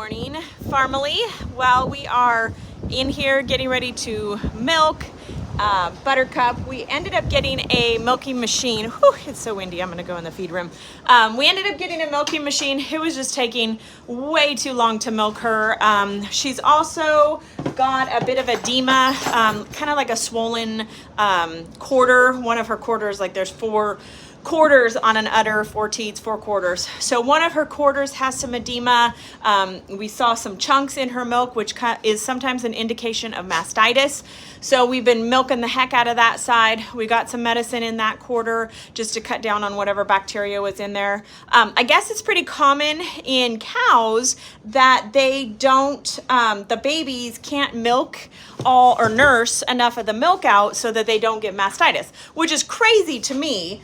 morning, family. Well, we are in here getting ready to milk Buttercup. We ended up getting a milking machine. Whew, it's so windy. I'm gonna go in the feed room. We ended up getting a milking machine. It was just taking way too long to milk her. She's also got a bit of edema, kind of like a swollen quarter. One of her quarters, like there's 4 quarters on an udder, 4 teats, 4 quarters. So one of her quarters has some edema. We saw some chunks in her milk, which is sometimes an indication of mastitis. So we've been milking the heck out of that side. We got some medicine in that quarter just to cut down on whatever bacteria was in there. I guess it's pretty common in cows that they don't, the babies can't milk all or nurse enough of the milk out so that they don't get mastitis, which is crazy to me.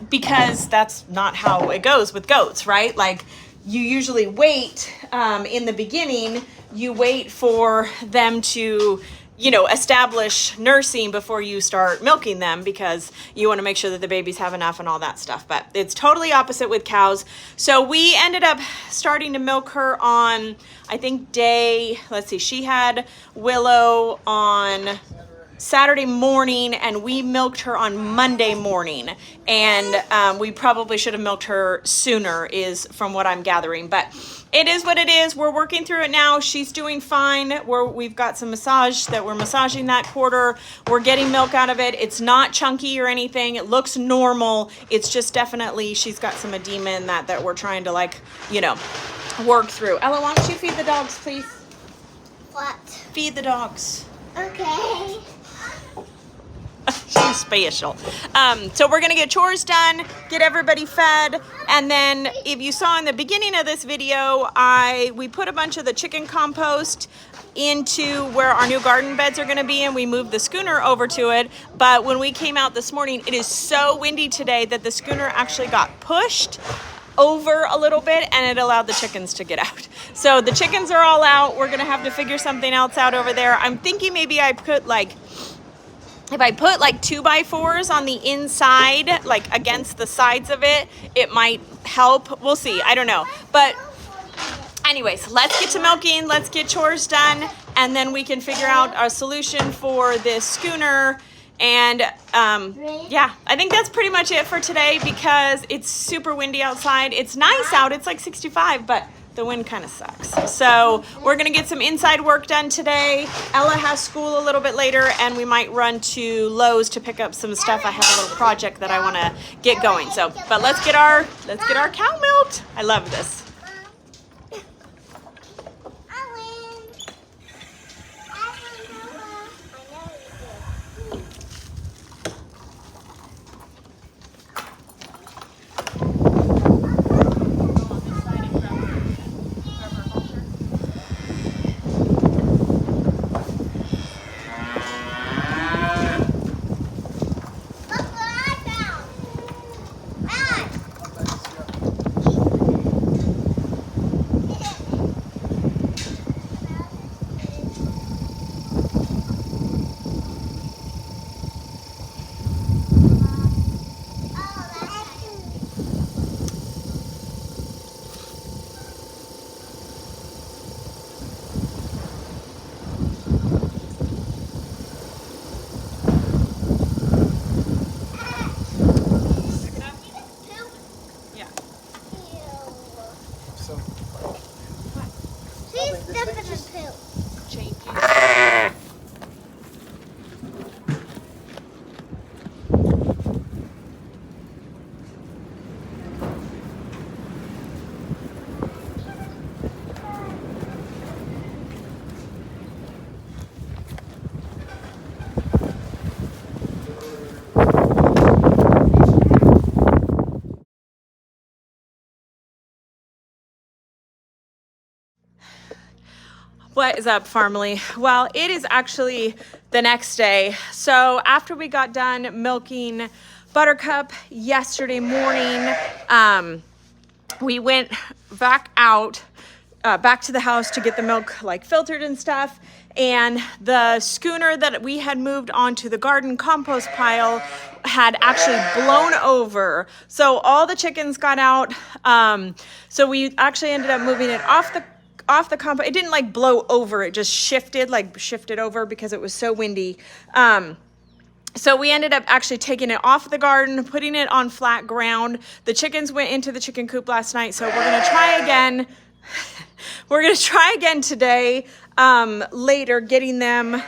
Because that's not how it goes with goats, right? Like you usually wait, in the beginning, you wait for them to, you know, establish nursing before you start milking them because you want to make sure that the babies have enough and all that stuff. But it's totally opposite with cows. So we ended up starting to milk her on, I think she had Willow on Saturday morning and we milked her on Monday morning, and we probably should have milked her sooner is from what I'm gathering, but it is what it is. We're working through it now. She's doing fine. We've got some massage that we're massaging that quarter. We're getting milk out of it. It's not chunky or anything. It looks normal. It's just definitely she's got some edema in that we're trying to, like, you know, work through. Ella, why don't you feed the dogs, please? What? Feed the dogs. Okay. She's special. So we're gonna get chores done, get everybody fed, and then if you saw in the beginning of this video, we put a bunch of the chicken compost into where our new garden beds are gonna be, and we moved the schooner over to it. But when we came out this morning, it is so windy today that the schooner actually got pushed over a little bit and it allowed the chickens to get out. So the chickens are all out. We're gonna have to figure something else out over there. I'm thinking maybe if I put like 2x4s on the inside, like against the sides of it, it might help. We'll see. I don't know. But anyways, let's get to milking. Let's get chores done. And then we can figure out a solution for this schooner. And yeah, I think that's pretty much it for today because it's super windy outside. It's nice out. It's like 65, but the wind kind of sucks. So we're gonna get some inside work done today. Ella has school a little bit later and we might run to Lowe's to pick up some stuff. I have a little project that I wanna get going. So, but let's get our cow milked. I love this. What is up, family? Well, it is actually the next day. So after we got done milking Buttercup yesterday morning, we went back out back to the house to get the milk like filtered and stuff. And the schooner that we had moved onto the garden compost pile had actually blown over. So all the chickens got out. So we actually ended up moving it off the compost. It didn't like blow over. It just shifted over because it was so windy. So we ended up actually taking it off the garden, putting it on flat ground. The chickens went into the chicken coop last night. So we're going to try again. We're going to try again today, later, getting them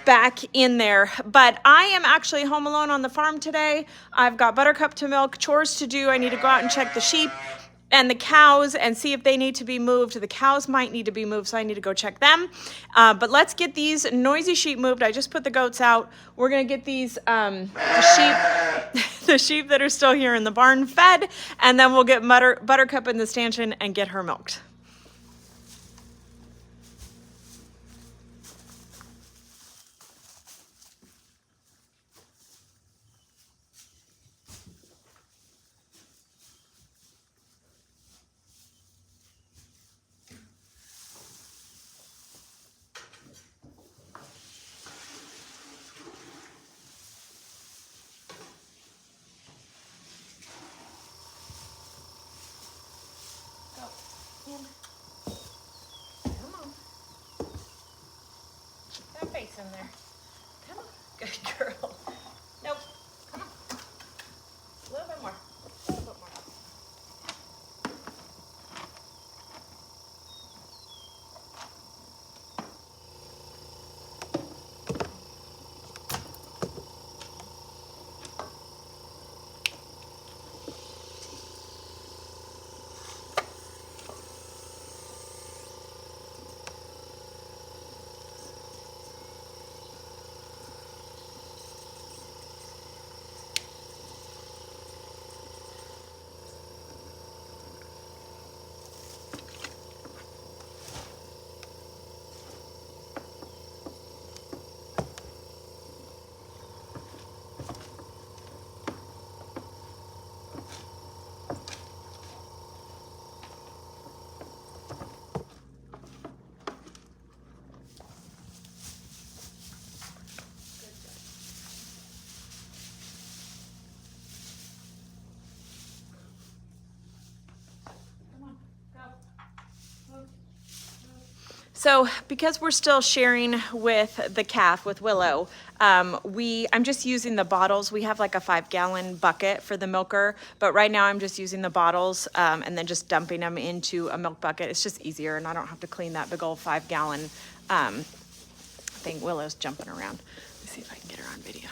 back in there. But I am actually home alone on the farm today. I've got Buttercup to milk, chores to do. I need to go out and check the sheep and the cows and see if they need to be moved. The cows might need to be moved, so I need to go check them. But let's get these noisy sheep moved. I just put the goats out. We're going to get these the sheep that are still here in the barn fed, and then we'll get Buttercup in the stanchion and get her milked. Come on. Put that face in there. Come on. Good girl. Nope. Come on. A little bit more. A little bit more. So because we're still sharing with the calf, with Willow, I'm just using the bottles. We have like a 5-gallon bucket for the milker, but right now I'm just using the bottles and then just dumping them into a milk bucket. It's just easier and I don't have to clean that big old 5-gallon thing. Willow's jumping around. Let's see if I can get her on video.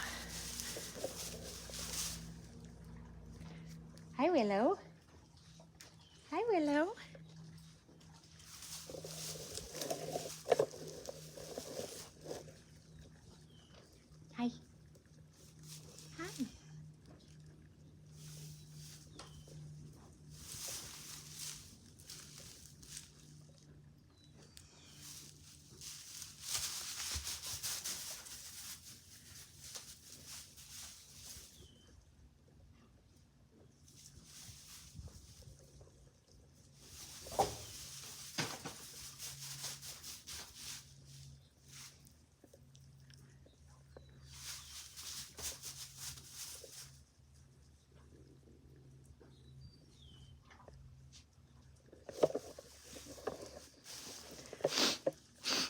Hi, Willow. Hi, Willow. Hi. Hi.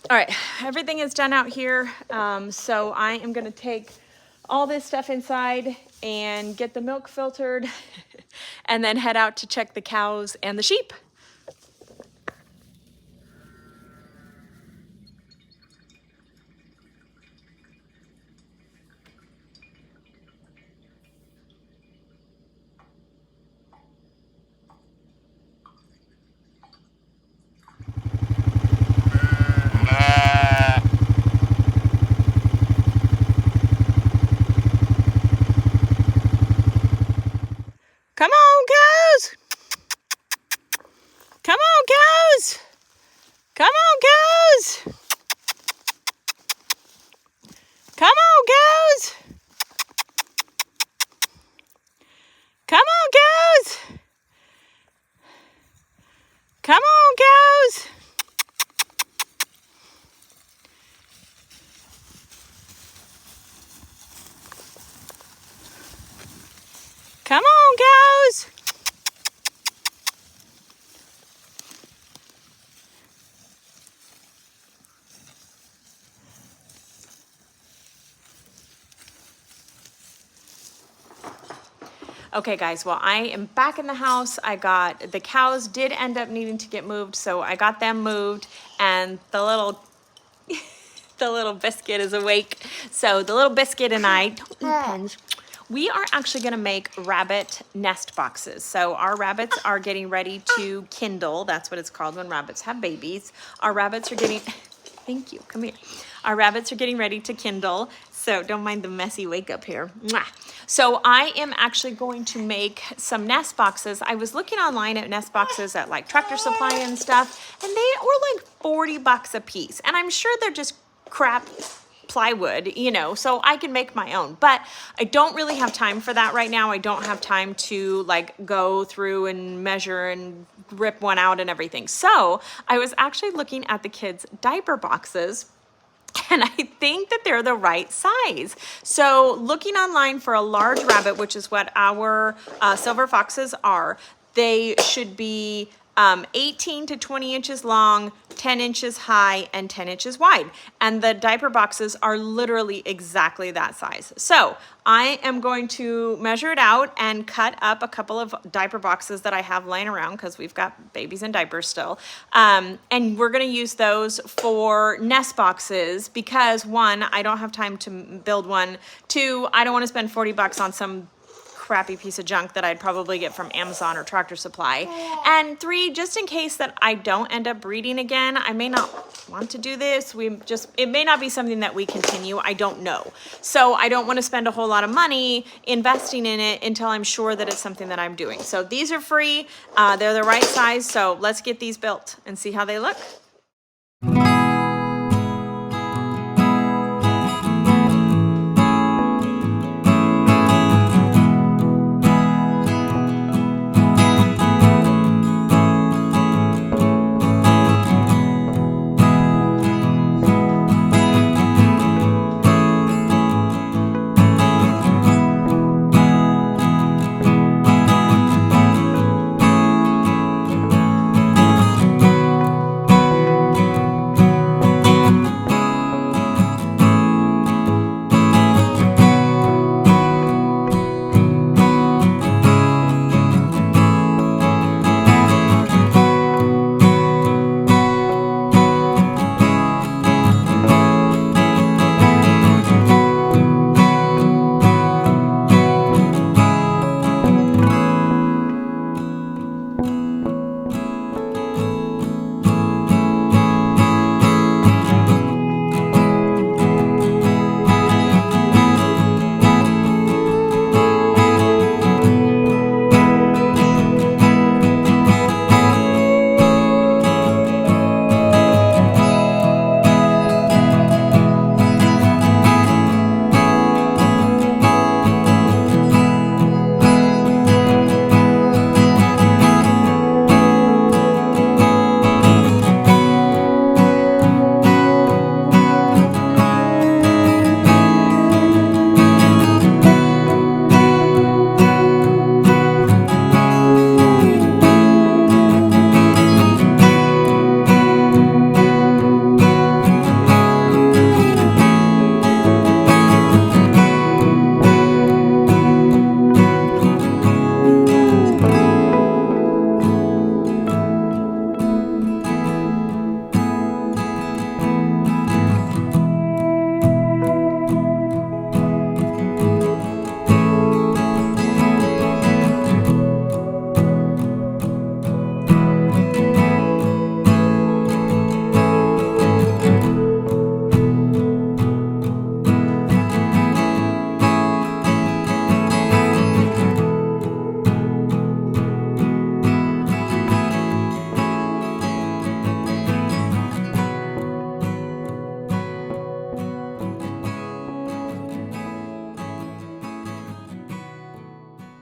All right, everything is done out here. So I am gonna take all this stuff inside and get the milk filtered and then head out to check the cows and the sheep. Come on, cows. Okay guys, well I am back in the house. I got, the cows did end up needing to get moved, so I got them moved, and the little the little biscuit is awake. So the little biscuit and I, don't eat pens. We are actually gonna make rabbit nest boxes. So our rabbits are getting ready to kindle. That's what it's called when rabbits have babies. Our rabbits are getting, thank you, come here. Our rabbits are getting ready to kindle. So don't mind the messy wake up here. Mwah. So I am actually going to make some nest boxes. I was looking online at nest boxes at like Tractor Supply and stuff, and they were like 40 bucks a piece. And I'm sure they're just crap plywood, you know, so I can make my own, but I don't really have time for that right now. I don't have time to like go through and measure and rip one out and everything. So I was actually looking at the kids' diaper boxes, and I think that they're the right size. So looking online for a large rabbit, which is what our silver foxes are, they should be 18 to 20 inches long, 10 inches high, and 10 inches wide. And the diaper boxes are literally exactly that size. So I am going to measure it out and cut up a couple of diaper boxes that I have laying around because we've got babies in diapers still. And we're gonna use those for nest boxes because one, I don't have time to build one. Two, I don't wanna spend 40 bucks on some crappy piece of junk that I'd probably get from Amazon or Tractor Supply. And three, just in case that I don't end up breeding again, I may not want to do this. It may not be something that we continue. I don't know. So I don't want to spend a whole lot of money investing in it until I'm sure that it's something that I'm doing. So these are free. They're the right size. So let's get these built and see how they look.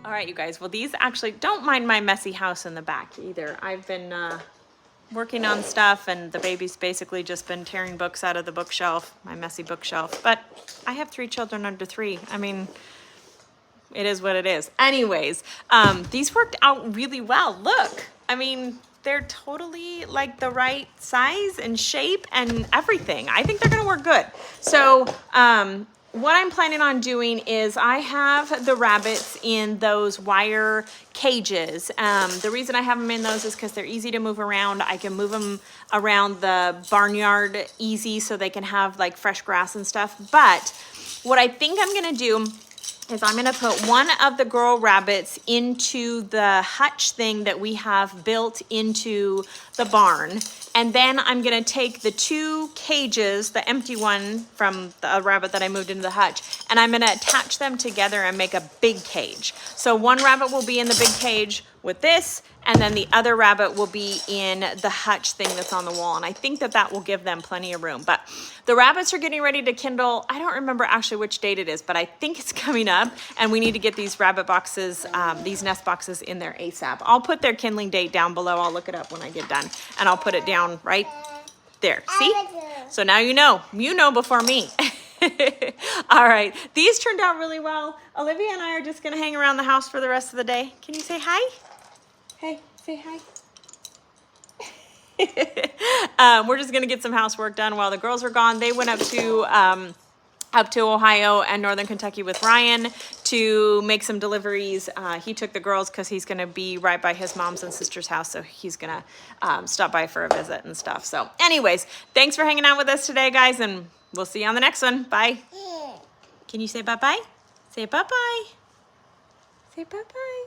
All right, you guys. Well, these actually, don't mind my messy house in the back either. I've been working on stuff, and the baby's basically just been tearing books out of the bookshelf, my messy bookshelf. But I have 3 children under 3. I mean, it is what it is. Anyways, these worked out really well. Look, I mean, they're totally like the right size and shape and everything. I think they're gonna work good. So what I'm planning on doing is I have the rabbits in those wire cages. The reason I have them in those is because they're easy to move around. I can move them around the barnyard easy so they can have like fresh grass and stuff. But what I think I'm gonna do is I'm gonna put one of the girl rabbits into the hutch thing that we have built into the barn. And then I'm gonna take the 2 cages, the empty one from the rabbit that I moved into the hutch, and I'm gonna attach them together and make a big cage. So one rabbit will be in the big cage with this, and then the other rabbit will be in the hutch thing that's on the wall. And I think that that will give them plenty of room. But the rabbits are getting ready to kindle. I don't remember actually which date it is, but I think it's coming up, and we need to get these rabbit boxes, these nest boxes in there ASAP. I'll put their kindling date down below. I'll look it up when I get done, and I'll put it down right there. See? So now you know before me. All right, these turned out really well. Olivia and I are just gonna hang around the house for the rest of the day. Can you say hi? Hey, say hi. We're just gonna get some housework done while the girls are gone. They went up to Ohio and Northern Kentucky with Ryan to make some deliveries. He took the girls because he's gonna be right by his mom's and sister's house, so he's gonna stop by for a visit and stuff. So anyways, thanks for hanging out with us today, guys, and we'll see you on the next one. Bye. Can you say bye-bye? Say bye-bye. Say bye-bye.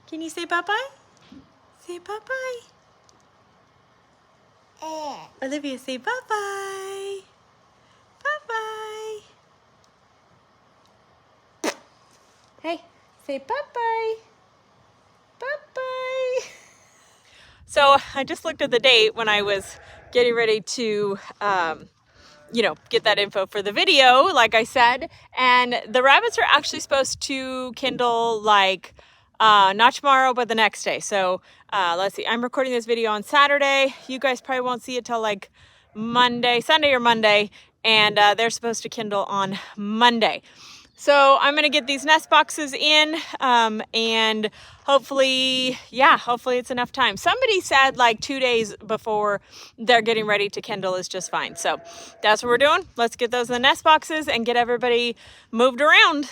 Can you say bye-bye? Say bye-bye. Olivia, say bye-bye. Bye-bye. Hey, say bye-bye. Bye-bye. So I just looked at the date when I was getting ready to, get that info for the video, like I said. And the rabbits are actually supposed to kindle like not tomorrow, but the next day. So let's see, I'm recording this video on Saturday. You guys probably won't see it till like Sunday or Monday. And they're supposed to kindle on Monday. So I'm gonna get these nest boxes in and hopefully it's enough time. Somebody said like 2 days before they're getting ready to kindle is just fine. So that's what we're doing. Let's get those in the nest boxes and get everybody moved around.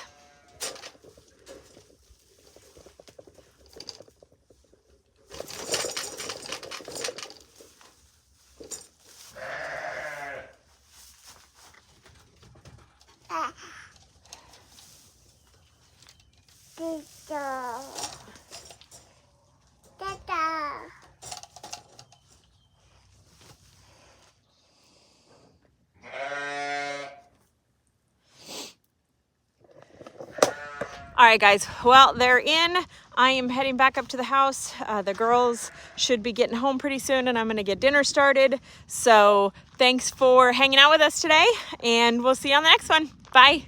All right, guys, well, they're in. I am heading back up to the house. The girls should be getting home pretty soon, and I'm gonna get dinner started. So thanks for hanging out with us today, and we'll see you on the next one. Bye.